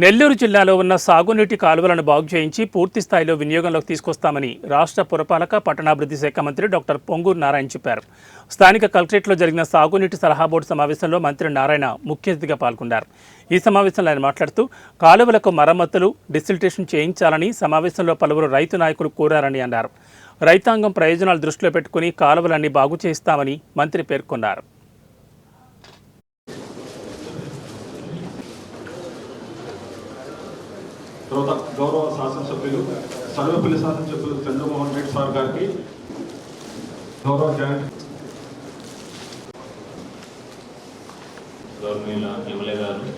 నెల్లూరు జిల్లాలో ఉన్న సాగునీటి కాలువలను బాగు చేయించి పూర్తి స్థాయిలో వినియోగంలోకి తీసుకొస్తామని రాష్ట్ర పురపాలక పట్టణాభివృద్ధి శాఖ మంత్రి డాక్టర్ పొంగూరు నారాయణ చెప్పారు. స్థానిక కలెక్టరేట్లో జరిగిన సాగునీటి సలహా బోర్డు సమావేశంలో మంత్రి నారాయణ ముఖ్య అతిథిగా పాల్గొన్నారు. ఈ సమావేశంలో ఆయన మాట్లాడుతూ కాలువలకు మరమ్మతులు, డిసిల్టేషన్ చేయించాలని సమావేశంలో పలువురు రైతు నాయకులు కోరారని అన్నారు. రైతాంగం ప్రయోజనాలు దృష్టిలో పెట్టుకుని కాలువలన్నీ బాగు చేయిస్తామని మంత్రి పేర్కొన్నారు. తర్వాత గౌరవ శాసనసభ్యులు సర్వేపల్లి శాసనసభ్యులు చంద్రమోహన్ రెడ్డి సార్ గారికి, గౌరవ జాయింట్ గవర్నమెంట్ ఎమ్మెల్యే గారు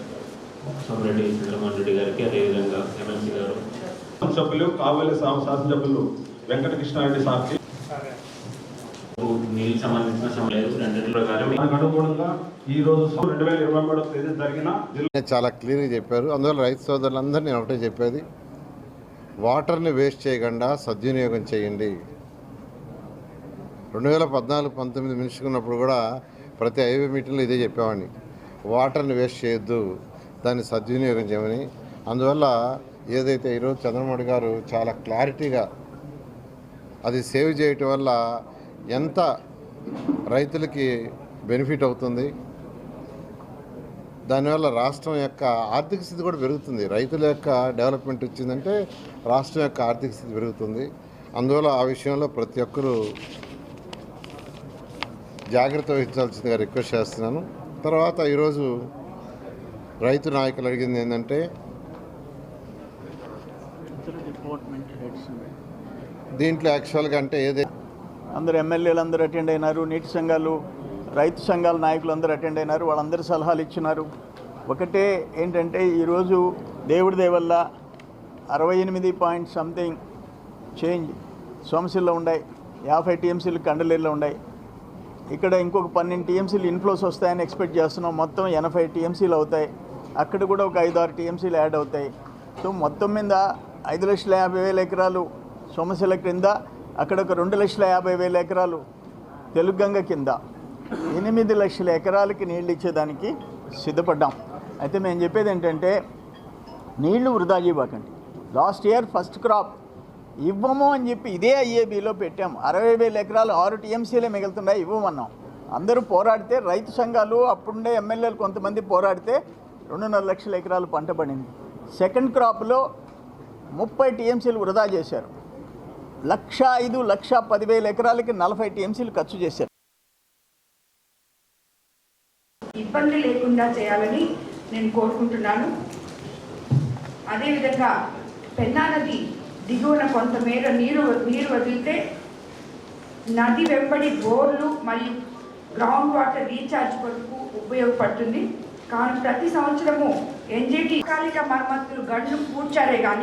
సోమిరెడ్డి చంద్రమోహన్ రెడ్డి గారికి, అదేవిధంగా ఎమ్మెల్సీ గారు సభ్యులు కావేలి శాసనసభ్యులు వెంకటకృష్ణారెడ్డి సార్కి నీళ్ళు సంబంధించిన సమయం రెండింటి ప్రకారం అనుగుణంగా ఈ రోజు 2023వ తేదీ జరిగిన చాలా క్లియర్గా చెప్పారు. అందువల్ల రైతు సోదరులందరూ నేను ఒకటే చెప్పేది, వాటర్ని వేస్ట్ చేయకుండా సద్వినియోగం చేయండి. 2014-19 మినిస్టర్కున్నప్పుడు కూడా ప్రతి హైవే మీటింగ్లో ఇదే చెప్పేవాడిని, వాటర్ని వేస్ట్ చేయొద్దు, దాన్ని సద్వినియోగం చేయమని. అందువల్ల ఏదైతే ఈరోజు చంద్రమోహన్ గారు చాలా క్లారిటీగా అది సేవ్ చేయటం వల్ల ఎంత రైతులకి బెనిఫిట్ అవుతుంది, దానివల్ల రాష్ట్రం యొక్క ఆర్థిక స్థితి కూడా పెరుగుతుంది. రైతుల యొక్క డెవలప్మెంట్ వచ్చిందంటే రాష్ట్రం యొక్క ఆర్థిక స్థితి పెరుగుతుంది. అందువల్ల ఆ విషయంలో ప్రతి ఒక్కరూ జాగ్రత్త వహించాల్సిందిగా రిక్వెస్ట్ చేస్తున్నాను. తర్వాత ఈరోజు రైతు నాయకులు అడిగింది ఏంటంటే, దీంట్లో యాక్చువల్గా అంటే ఏదైతే అందరు ఎమ్మెల్యేలు అందరూ అటెండ్ అయినారు, నీటి సంఘాలు, రైతు సంఘాల నాయకులు అందరూ అటెండ్ అయినారు, వాళ్ళందరూ సలహాలు ఇచ్చినారు. ఒకటే ఏంటంటే ఈరోజు దేవుడి దేవల్ల 68 చేంజ్ సోమశిల్లో ఉన్నాయి, 50 టీఎంసీలు కండలేరులో ఉన్నాయి. ఇక్కడ ఇంకొక 12 టీఎంసీలు ఇన్ఫ్లోస్ వస్తాయని ఎక్స్పెక్ట్ చేస్తున్నాం. మొత్తం 80 టీఎంసీలు అవుతాయి. అక్కడ కూడా ఒక 5-6 టీఎంసీలు యాడ్ అవుతాయి. సో మొత్తం మీద 5,50,000 ఎకరాలు సోమశిల క్రింద, అక్కడ ఒక 2,50,000 ఎకరాలు తెలుగంగ కింద 8 లక్షల ఎకరాలకి నీళ్ళు ఇచ్చేదానికి సిద్ధపడ్డాం. అయితే మేము చెప్పేది ఏంటంటే, నీళ్లు వృధా చేయబాకండి. లాస్ట్ ఇయర్ ఫస్ట్ క్రాప్ ఇవ్వము అని చెప్పి ఇదే ఐఏబీలో పెట్టాము. 60,000 ఎకరాలు 6 టీఎంసీలే మిగులుతున్నాయి, ఇవ్వమన్నాం. అందరూ పోరాడితే, రైతు సంఘాలు అప్పుడుండే ఎమ్మెల్యేలు కొంతమంది పోరాడితే 2.5 లక్షల ఎకరాలు పంట పడింది. సెకండ్ క్రాప్లో 30 టీఎంసీలు వృధా చేశారు. 1,05,10,000 ఎకరాలకి 40 టీఎంసీలు ఖర్చు చేశారు. ఇబ్బంది లేకుండా చేయాలని నేను కోరుకుంటున్నాను. అదేవిధంగా పెన్నా నది దిగువన కొంతమేర నీరు వదిలితే నది వెంబడి బోర్లు మరియు గ్రౌండ్ వాటర్ రీఛార్జ్ కొరకు ఉపయోగపడుతుంది. కానీ ప్రతి సంవత్సరము ఎన్జిటి కాలిక మరమ్మతులు గంటలు పూడ్చారే కానీ